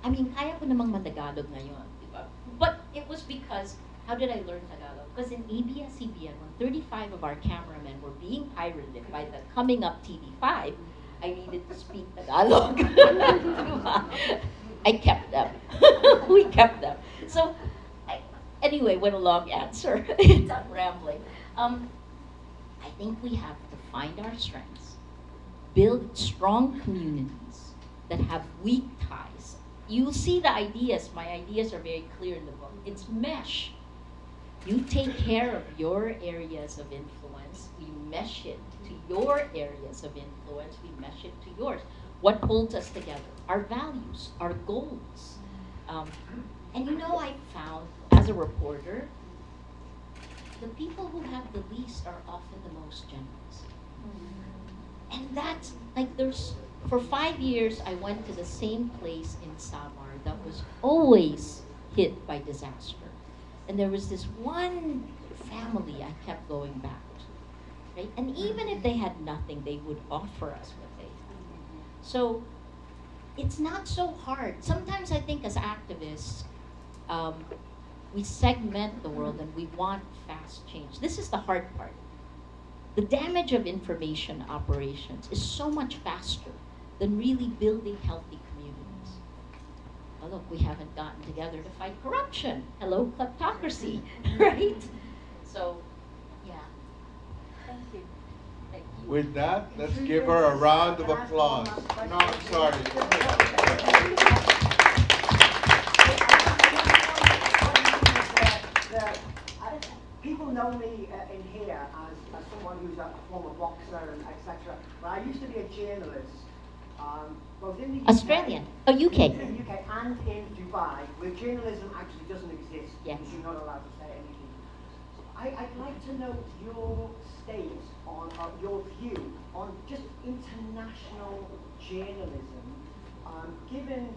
kaya ko namang Matagalog ngayon, di ba? But it was because, how did I learn Tagalog? Because in ABS-CBN, when 35 of our cameramen were being pirated by the coming up TV5, I needed to speak Tagalog. I kept them. We kept them. So, anyway, what a long answer. I'm rambling. I think we have to find our strengths, build strong communities that have weak ties. You'll see the ideas. My ideas are very clear in the book. It's mesh. You take care of your areas of influence. We mesh it to your areas of influence. We mesh it to yours. What holds us together? Our values, our goals. And I found, as a reporter, the people who have the least are often the most generous. And that's, for 5 years, I went to the same place in Samar that was always hit by disaster. And there was this one family I kept going back to, right? And even if they had nothing, they would offer us what they had. So it's not so hard. Sometimes I think as activists, we segment the world and we want fast change. This is the hard part. The damage of information operations is so much faster than really building healthy communities. Oh, look, we haven't gotten together to fight corruption. Hello, kleptocracy, right? So, yeah. Thank you. Thank you. With that, let's give her a round of applause. No, I'm sorry. People know me in here as someone who's a former boxer and etc. But I used to be a journalist, both in the UK, Australian. Oh, UK. In the UK and in Dubai, where journalism actually doesn't exist. Yes. You're not allowed to say anything. I'd like to know your state on your view on just international journalism, given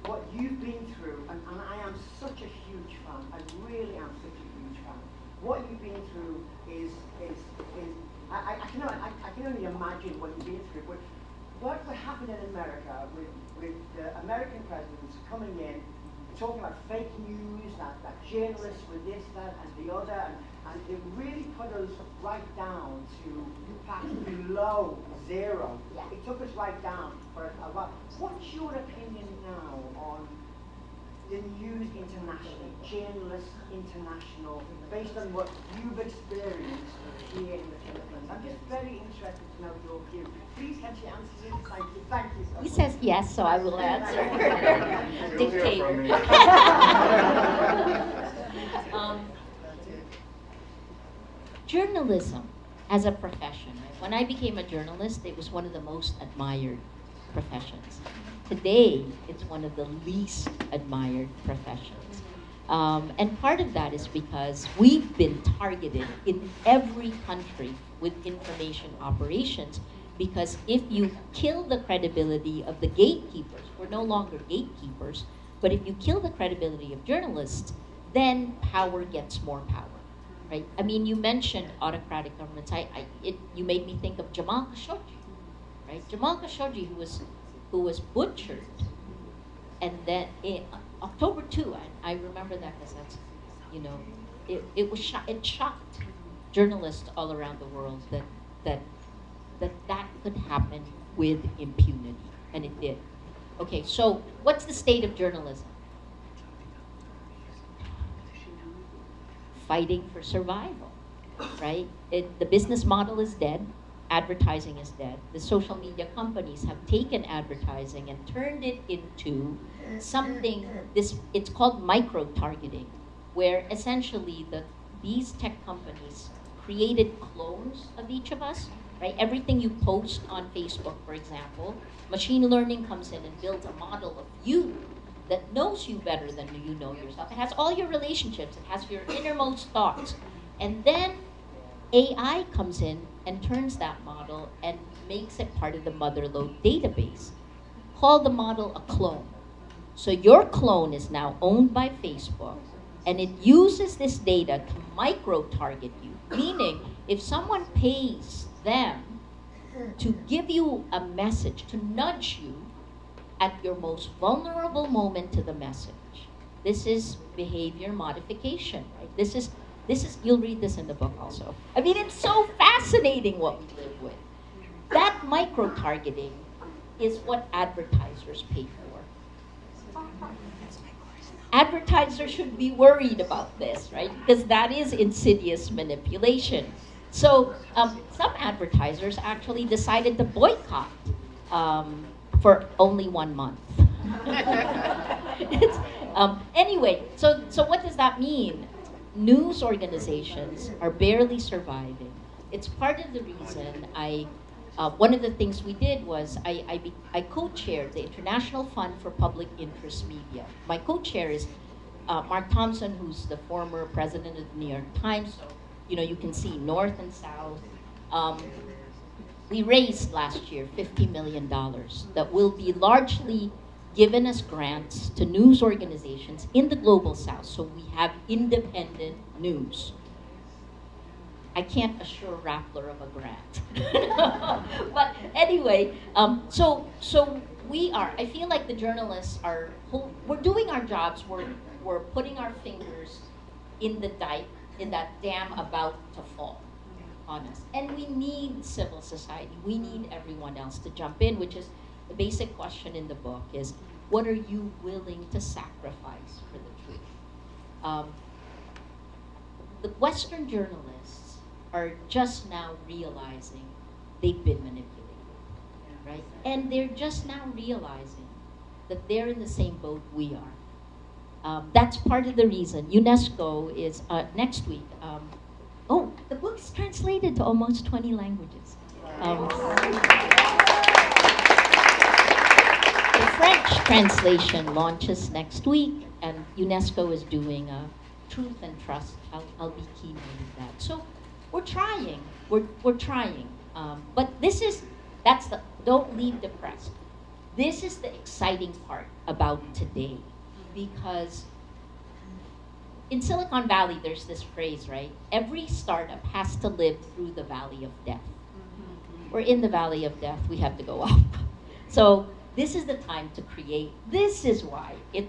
what you've been through, and I am such a huge fan. I really am such a huge fan. What you've been through is I can only imagine what you've been through. But what would happen in America with the American presidents coming in, talking about fake news, that journalists with this, that, and the other, and it really put us right down to, in fact, below zero. Yeah. It took us right down for a lot. What's your opinion now on the news internationally, journalists international, based on what you've experienced here in the Philippines? I'm just very interested to know your view. Please can she answer this? Thank you. Thank you so much. He says yes, so I will answer. You'll hear from Dictator. me. Journalism as a profession, right? When I became a journalist, it was one of the most admired professions. Today, it's one of the least admired professions. And part of that is because we've been targeted in every country with information operations, because if you kill the credibility of the gatekeepers, we're no longer gatekeepers, but if you kill the credibility of journalists, then power gets more power. Right? I mean, you mentioned autocratic governments. You made me think of Jamal Khashoggi, right? Jamal Khashoggi, who was butchered, and then October 2, I remember that because that's, you know, it shocked journalists all around the world that could happen with impunity, and it did. Okay, so what's the state of journalism? Fighting for survival, right? The business model is dead. Advertising is dead. The social media companies have taken advertising and turned it into something, it's called micro-targeting, where essentially these tech companies created clones of each of us, right? Everything you post on Facebook, for example, machine learning comes in and builds a model of you that knows you better than you know yourself. It has all your relationships, it has your innermost thoughts. And then AI comes in and turns that model and makes it part of the motherlode database. Call the model a clone. So your clone is now owned by Facebook, and it uses this data to micro-target you, meaning if someone pays them to give you a message, to nudge you at your most vulnerable moment to the message. This is behavior modification, right? This is, you'll read this in the book also. I mean, it's so fascinating what we live with. That micro-targeting is what advertisers pay for. Advertisers should be worried about this, right? Because that is insidious manipulation. So some advertisers actually decided to boycott for only 1 month. Anyway, so what does that mean? News organizations are barely surviving. It's part of the reason one of the things we did was I co-chaired the International Fund for Public Interest Media. My co-chair is Mark Thompson, who's the former president of the New York Times. So, you know, you can see North and South. We raised last year $50 million that will be largely given as grants to news organizations in the Global South. So we have independent news. I can't assure Rappler of a grant. But anyway, so we are, I feel like the journalists are, we're doing our jobs, we're putting our fingers in the dike, in that dam about to fall on us. And we need civil society, we need everyone else to jump in, which is the basic question in the book is, what are you willing to sacrifice for the truth? The Western journalists are just now realizing they've been manipulated, right? And they're just now realizing that they're in the same boat we are. That's part of the reason UNESCO is next week. The book's translated to almost 20 languages. The French translation launches next week, and UNESCO is doing a Truth and Trust. I'll be keynoting that. So we're trying. We're trying. But don't leave depressed. This is the exciting part about today, because in Silicon Valley, there's this phrase, right? Every startup has to live through the valley of death. We're in the valley of death, we have to go up. So this is the time to create. This is why we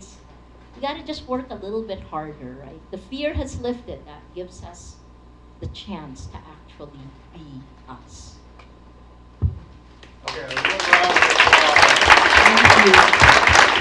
gotta just work a little bit harder, right? The fear has lifted. That gives us the chance to actually be us. Okay, a real round of applause. Thank you.